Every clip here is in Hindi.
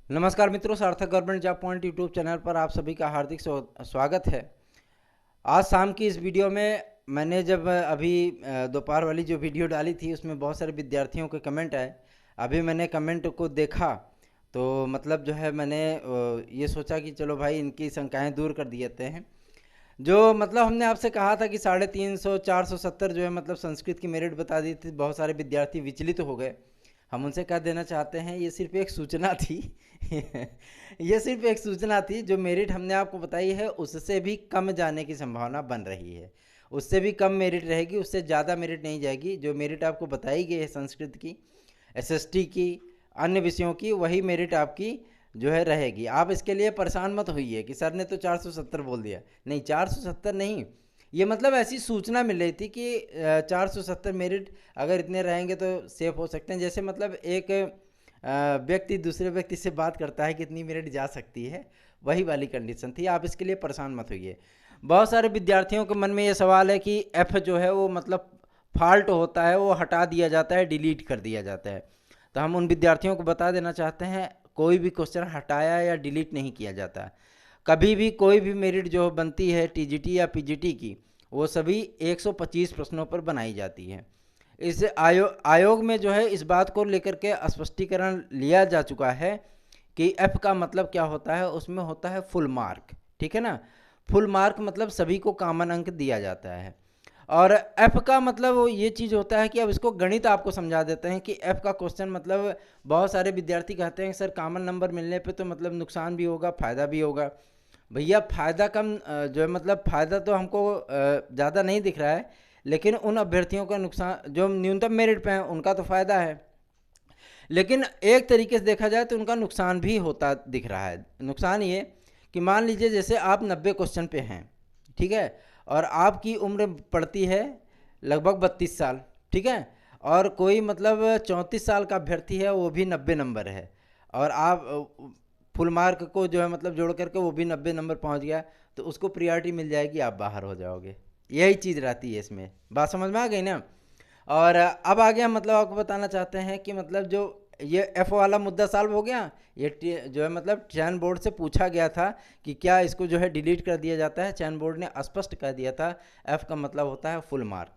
नमस्कार मित्रों, सार्थक government job point YouTube channel पर आप सभी का हार्दिक स्वागत है। आज शाम की इस वीडियो में मैंने जब अभी दोपहर वाली जो वीडियो डाली थी उसमें बहुत सारे विद्यार्थियों के कमेंट आए। अभी मैंने कमेंट को देखा तो मतलब जो है मैंने ये सोचा कि चलो भाई इनकी शंकाएं दूर कर देते हैं। जो मतलब हमने आपसे कहा था कि 350 470 जो है मतलब संस्कृत की मेरिट बता दी थी, बहुत सारे विद्यार्थी विचलित हो गए। हम उनसे क्या देना चाहते हैं, ये सिर्फ एक सूचना थी। ये सिर्फ एक सूचना थी। जो मेरिट हमने आपको बताई है उससे भी कम जाने की संभावना बन रही है। उससे भी कम मेरिट रहेगी, उससे ज़्यादा मेरिट नहीं जाएगी। जो मेरिट आपको बताई गई है संस्कृत की, एसएसटी की, अन्य विषयों की, वही मेरिट आपकी जो है रहेगी। आप इसके लिए परेशान मत होइए कि सर ने तो 470 बोल दिया। नहीं, 470 नहीं, ये मतलब ऐसी सूचना मिल रही थी कि 470 मेरिट अगर इतने रहेंगे तो सेफ हो सकते हैं। जैसे मतलब एक व्यक्ति दूसरे व्यक्ति से बात करता है कि इतनी मेरिट जा सकती है, वही वाली कंडीशन थी। आप इसके लिए परेशान मत होइए। बहुत सारे विद्यार्थियों के मन में ये सवाल है कि एफ जो है वो मतलब फॉल्ट होता है, वो हटा दिया जाता है, डिलीट कर दिया जाता है। तो हम उन विद्यार्थियों को बता देना चाहते हैं, कोई भी क्वेश्चन हटाया या डिलीट नहीं किया जाता। कभी भी कोई भी मेरिट जो बनती है टीजीटी या पीजीटी की, वो सभी 125 प्रश्नों पर बनाई जाती है। इस आयोग में जो है इस बात को लेकर के स्पष्टीकरण लिया जा चुका है कि एफ का मतलब क्या होता है। उसमें होता है फुल मार्क, ठीक है ना। फुल मार्क मतलब सभी को कॉमन अंक दिया जाता है। और एफ का मतलब वो ये चीज़ होता है कि अब इसको गणित आपको समझा देते हैं कि एफ का क्वेश्चन मतलब बहुत सारे विद्यार्थी कहते हैं सर कॉमन नंबर मिलने पे तो मतलब नुकसान भी होगा फ़ायदा भी होगा। भैया फ़ायदा कम जो है मतलब फ़ायदा तो हमको ज़्यादा नहीं दिख रहा है, लेकिन उन अभ्यर्थियों का नुकसान जो न्यूनतम मेरिट पे हैं उनका तो फ़ायदा है। लेकिन एक तरीके से देखा जाए तो उनका नुकसान भी होता दिख रहा है। नुकसान ये कि मान लीजिए जैसे आप 90 क्वेश्चन पे हैं, ठीक है, और आपकी उम्र पड़ती है लगभग 32 साल, ठीक है, और कोई मतलब 34 साल का अभ्यर्थी है, वो भी 90 नंबर है, और आप फुल मार्क को जो है मतलब जोड़ करके वो भी 90 नंबर पहुंच गया, तो उसको प्रियॉरिटी मिल जाएगी, आप बाहर हो जाओगे। यही चीज़ रहती है इसमें। बात समझ में आ गई ना। और अब आगे हम मतलब आपको बताना चाहते हैं कि मतलब जो ये एफ वाला मुद्दा सॉल्व हो गया। ये जो है मतलब चयन बोर्ड से पूछा गया था कि क्या इसको जो है डिलीट कर दिया जाता है। चयन बोर्ड ने स्पष्ट कर दिया था एफ का मतलब होता है फुल मार्क।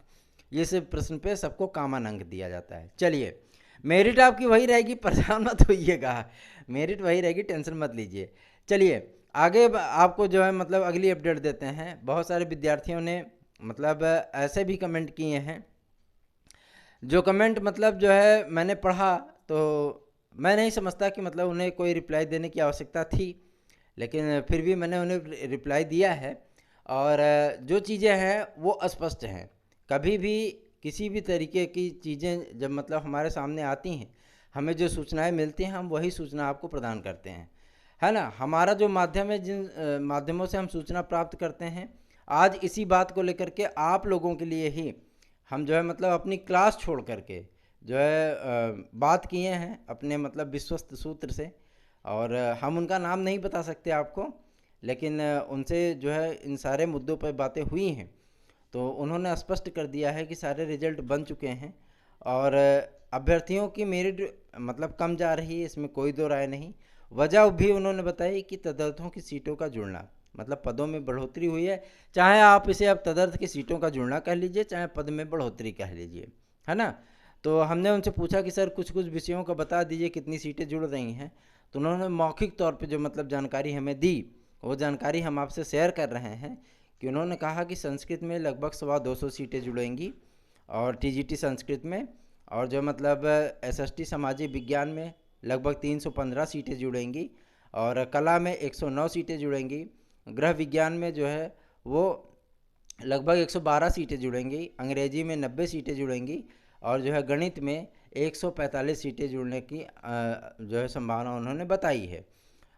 ये सब प्रश्न पे सबको कॉमन अंक दिया जाता है। चलिए, मेरिट आपकी वही रहेगी, परेशान मत होइएगा। मेरिट वही रहेगी, टेंशन मत लीजिए। चलिए आगे आपको जो है मतलब अगली अपडेट देते हैं। बहुत सारे विद्यार्थियों ने मतलब ऐसे भी कमेंट किए हैं, जो कमेंट मतलब जो है मैंने पढ़ा तो मैं नहीं समझता कि मतलब उन्हें कोई रिप्लाई देने की आवश्यकता थी, लेकिन फिर भी मैंने उन्हें रिप्लाई दिया है। और जो चीज़ें हैं वो स्पष्ट हैं। कभी भी किसी भी तरीके की चीज़ें जब मतलब हमारे सामने आती हैं, हमें जो सूचनाएं मिलती हैं हम वही सूचना आपको प्रदान करते हैं, है ना। हमारा जो माध्यम है, जिन माध्यमों से हम सूचना प्राप्त करते हैं, आज इसी बात को लेकर के आप लोगों के लिए ही हम जो है मतलब अपनी क्लास छोड़ करके जो है बात किए हैं अपने मतलब विश्वस्त सूत्र से। और हम उनका नाम नहीं बता सकते आपको, लेकिन उनसे जो है इन सारे मुद्दों पर बातें हुई हैं। तो उन्होंने स्पष्ट कर दिया है कि सारे रिजल्ट बन चुके हैं, और अभ्यर्थियों की मेरिट मतलब कम जा रही है, इसमें कोई दो राय नहीं। वजह भी उन्होंने बताई कि तदर्थों की सीटों का जुड़ना, मतलब पदों में बढ़ोतरी हुई है। चाहे आप इसे अब तदर्थ की सीटों का जुड़ना कह लीजिए, चाहे पद में बढ़ोतरी कह लीजिए, है ना। तो हमने उनसे पूछा कि सर कुछ कुछ विषयों का बता दीजिए कितनी सीटें जुड़ रही हैं। तो उन्होंने मौखिक तौर पे जो मतलब जानकारी हमें दी, वो जानकारी हम आपसे शेयर कर रहे हैं। कि उन्होंने कहा कि संस्कृत में लगभग 250 सीटें जुड़ेंगी, और टीजीटी संस्कृत में, और जो मतलब एसएसटी सामाजिक विज्ञान में लगभग 315 सीटें जुड़ेंगी, और कला में 109 सीटें जुड़ेंगी, गृह विज्ञान में जो है वो लगभग 112 सीटें जुड़ेंगी, अंग्रेजी में 90 सीटें जुड़ेंगी, और जो है गणित में 145 सीटें जुड़ने की जो है संभावना उन्होंने बताई है।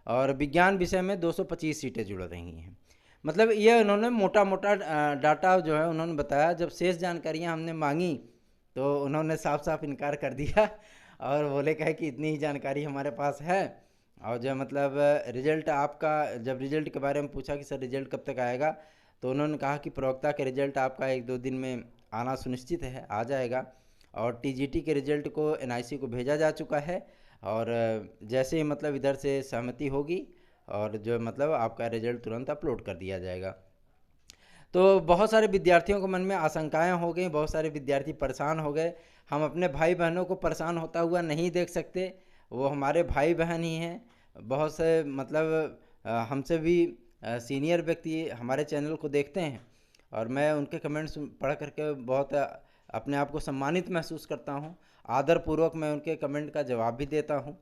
और विज्ञान विषय में 225 सीटें जुड़ रही हैं। मतलब ये उन्होंने मोटा मोटा डाटा जो है उन्होंने बताया। जब शेष जानकारियां हमने मांगी तो उन्होंने साफ साफ इनकार कर दिया, और बोले कहे कि इतनी ही जानकारी हमारे पास है। और जो मतलब रिजल्ट आपका, जब रिजल्ट के बारे में पूछा कि सर रिजल्ट कब तक आएगा, तो उन्होंने कहा कि प्रवक्ता के रिजल्ट आपका 1-2 दिन में आना सुनिश्चित है, आ जाएगा। और टीजीटी के रिजल्ट को एनआईसी को भेजा जा चुका है, और जैसे ही मतलब इधर से सहमति होगी और जो मतलब आपका रिजल्ट तुरंत अपलोड कर दिया जाएगा। तो बहुत सारे विद्यार्थियों को मन में आशंकाएं हो गई, बहुत सारे विद्यार्थी परेशान हो गए। हम अपने भाई बहनों को परेशान होता हुआ नहीं देख सकते, वो हमारे भाई बहन ही हैं। बहुत से मतलब हमसे भी सीनियर व्यक्ति हमारे चैनल को देखते हैं और मैं उनके कमेंट्स पढ़ करके बहुत अपने आप को सम्मानित महसूस करता हूँ। आदरपूर्वक मैं उनके कमेंट का जवाब भी देता हूँ।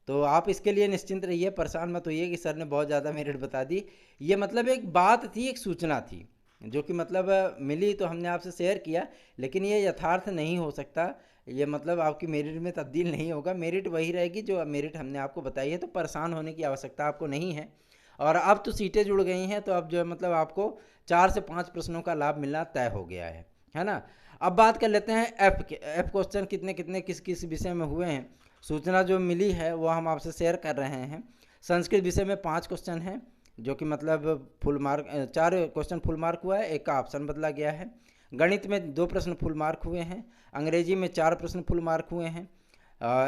तो आप इसके लिए निश्चिंत रहिए, परेशान मत होइए कि सर ने बहुत ज़्यादा मेरिट बता दी। ये मतलब एक बात थी, एक सूचना थी जो कि मतलब मिली तो हमने आपसे शेयर किया, लेकिन ये यथार्थ नहीं हो सकता। ये मतलब आपकी मेरिट में तब्दील नहीं होगा, मेरिट वही रहेगी जो मेरिट हमने आपको बताई है। तो परेशान होने की आवश्यकता आपको नहीं है। और अब तो सीटें जुड़ गई हैं, तो अब जो है मतलब आपको 4 से 5 प्रश्नों का लाभ मिलना तय हो गया है ना। अब बात कर लेते हैं एफ क्वेश्चन कितने कितने किस किस विषय में हुए हैं। सूचना जो मिली है वो हम आपसे शेयर कर रहे हैं। संस्कृत विषय में 5 क्वेश्चन हैं जो कि मतलब full mark, 4 question full mark हुआ है, एक का ऑप्शन बदला गया है। गणित में 2 प्रश्न फुल मार्क हुए हैं। अंग्रेजी में 4 प्रश्न फुल मार्क हुए हैं।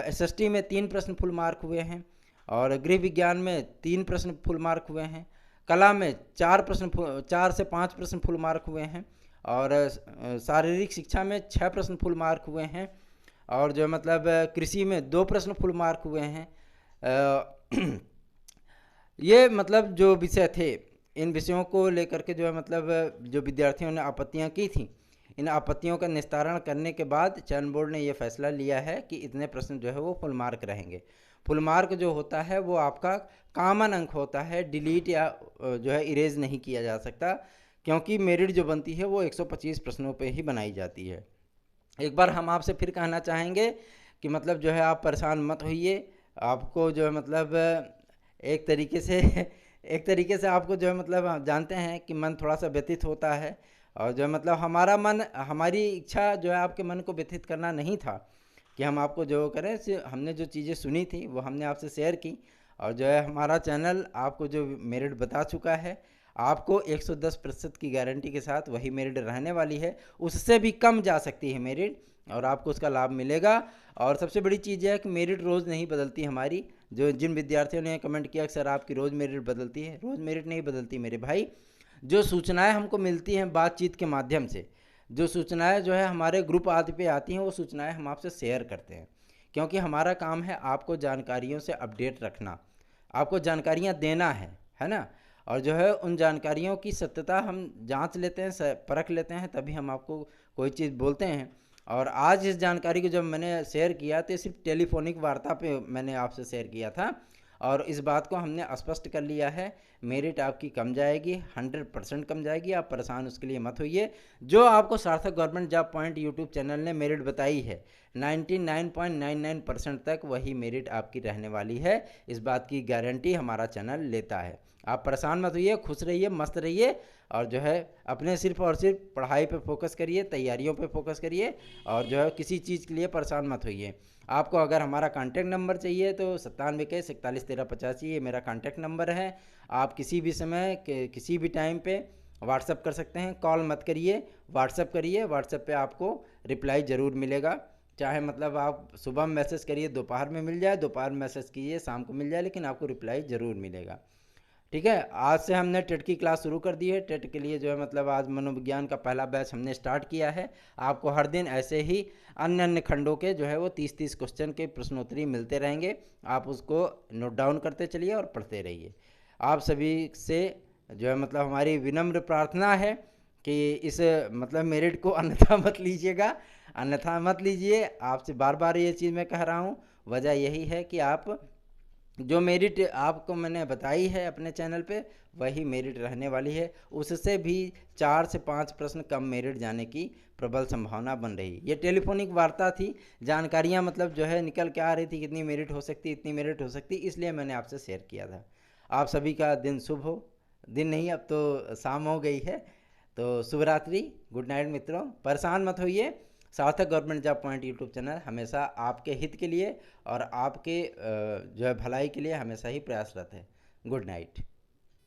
एसएसटी में 3 प्रश्न फुल मार्क हुए हैं और गृह विज्ञान में 3 प्रश्न फुल मार्क हुए हैं। कला में 4 से 5 प्रश्न फुल मार्क हुए हैं और शारीरिक शिक्षा में 6 प्रश्न फुल मार्क हुए हैं और जो मतलब कृषि में 2 प्रश्न फुल मार्क हुए हैं। ये मतलब जो विषय थे, इन विषयों को लेकर के जो है मतलब जो विद्यार्थियों ने आपत्तियां की थी, इन आपत्तियों का निस्तारण करने के बाद चयन बोर्ड ने ये फैसला लिया है कि इतने प्रश्न जो है वो फुल मार्क रहेंगे। फुल मार्क जो होता है वो आपका कॉमन अंक होता है, डिलीट या जो है इरेज नहीं किया जा सकता, क्योंकि मेरिट जो बनती है वो 125 प्रश्नों पे ही बनाई जाती है। एक बार हम आपसे फिर कहना चाहेंगे कि मतलब जो है आप परेशान मत होइए। आपको जो है मतलब एक तरीके से एक तरीके से आपको जो है मतलब आप जानते हैं कि मन थोड़ा सा व्यथित होता है और जो है मतलब हमारा मन, हमारी इच्छा जो है आपके मन को व्यथित करना नहीं था कि हम आपको जो करें, हमने जो चीज़ें सुनी थी वो हमने आपसे शेयर की और जो है हमारा चैनल आपको जो मेरिट बता चुका है। आपको 110% की गारंटी के साथ वही मेरिट रहने वाली है, उससे भी कम जा सकती है मेरिट और आपको उसका लाभ मिलेगा। और सबसे बड़ी चीज़ है कि मेरिट रोज़ नहीं बदलती हमारी। जो जिन विद्यार्थियों ने कमेंट किया कि सर आपकी रोज़ मेरिट बदलती है, रोज़ मेरिट नहीं बदलती मेरे भाई। जो सूचनाएं हमको मिलती हैं बातचीत के माध्यम से, जो सूचनाएं जो है हमारे ग्रुप आदि पे आती हैं, वो सूचनाएं हम आपसे शेयर करते हैं, क्योंकि हमारा काम है आपको जानकारियों से अपडेट रखना, आपको जानकारियां देना है ना। और जो है उन जानकारियों की सत्यता हम जांच लेते हैं, परख लेते हैं, तभी हम आपको कोई चीज़ बोलते हैं। और आज इस जानकारी को जब मैंने शेयर किया तो सिर्फ टेलीफोनिक वार्ता पे मैंने आपसे शेयर किया था और इस बात को हमने स्पष्ट कर लिया है, मेरिट आपकी कम जाएगी, 100% कम जाएगी। आप परेशान उसके लिए मत होइए। जो आपको सार्थक government job point YouTube channel ने मेरिट बताई है 99.99% तक वही मेरिट आपकी रहने वाली है। इस बात की गारंटी हमारा चैनल लेता है। आप परेशान मत होइए, खुश रहिए, मस्त रहिए और जो है अपने सिर्फ और सिर्फ पढ़ाई पे फोकस करिए, तैयारियों पे फोकस करिए और जो है किसी चीज़ के लिए परेशान मत होइए। आपको अगर हमारा कांटेक्ट नंबर चाहिए तो 9721411385 ये मेरा कांटेक्ट नंबर है। आप किसी भी समय किसी भी टाइम पे व्हाट्सअप कर सकते हैं, कॉल मत करिए, व्हाट्सअप करिए। व्हाट्सअप पे आपको रिप्लाई ज़रूर मिलेगा। चाहे मतलब आप सुबह मैसेज करिए, दोपहर में मिल जाए, दोपहर में मैसेज कीजिए, शाम को मिल जाए, लेकिन आपको रिप्लाई ज़रूर मिलेगा। ठीक है। आज से हमने टेट की क्लास शुरू कर दी है। टेट के लिए जो है मतलब आज मनोविज्ञान का पहला बैच हमने स्टार्ट किया है। आपको हर दिन ऐसे ही अन्य अन्य खंडों के जो है वो 30-30 क्वेश्चन के प्रश्नोत्तरी मिलते रहेंगे। आप उसको नोट डाउन करते चलिए और पढ़ते रहिए। आप सभी से जो है मतलब हमारी विनम्र प्रार्थना है कि इस मतलब मेरिट को अन्यथा मत लीजिएगा, अन्यथा मत लीजिए। आपसे बार बार ये चीज़ मैं कह रहा हूँ, वजह यही है कि आप जो मेरिट आपको मैंने बताई है अपने चैनल पे वही मेरिट रहने वाली है, उससे भी 4 से 5 प्रश्न कम मेरिट जाने की प्रबल संभावना बन रही। ये टेलीफोनिक वार्ता थी, जानकारियां मतलब जो है निकल के आ रही थी, कितनी मेरिट हो सकती, इतनी मेरिट हो सकती, इसलिए मैंने आपसे शेयर किया था। आप सभी का दिन शुभ हो। दिन नहीं, अब तो शाम हो गई है, तो शुभ रात्रि, गुड नाइट मित्रों। परेशान मत होइए। सार्थक government job point YouTube channel हमेशा आपके हित के लिए और आपके जो है भलाई के लिए हमेशा ही प्रयासरत है। Good night.